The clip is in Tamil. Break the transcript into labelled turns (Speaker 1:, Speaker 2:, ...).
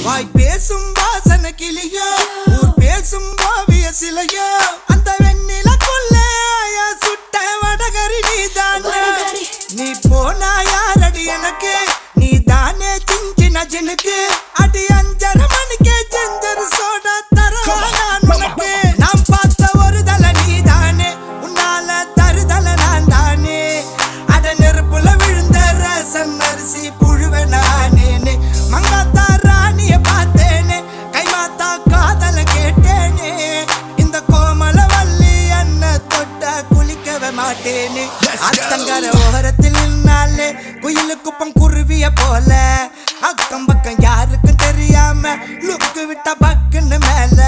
Speaker 1: வாய் பேசும் வாசன கிளியோ ஊர் பேசும் ஓவிய சிலையோ அந்த வெண்ணிலக்குள்ள சுட்ட வடகரி நீதானே நீ போனா யாரடி எனக்கு நீ தானே சின்ன ஜனுக்கு அடி 5:30 மணிக்கே ஜெஞ்சர் சோடா தரவா நான் உனக்கு நாம் பார்த்த ஒரு தலை நீதானே உன்னால தருதல நான் தானே அட நெருப்புல விழுந்த ரசம் அரிசி புழுவ நானேனே மங்காத்தா ராணிய பார்த்தேனே கைமாத்தா காதல கேட்டேனே இந்த கோமல வள்ளி அண்ண தொட்ட குளிக்கவே மாட்டேனே அத்தங்கர ஓரத்தில் நின்னாலே குயிலு குப்பம் குருவிய போல அக்கம் பக்கம் யாருக்கும் தெரியாம லுக்கு விட்ட பக்குன்னு மேல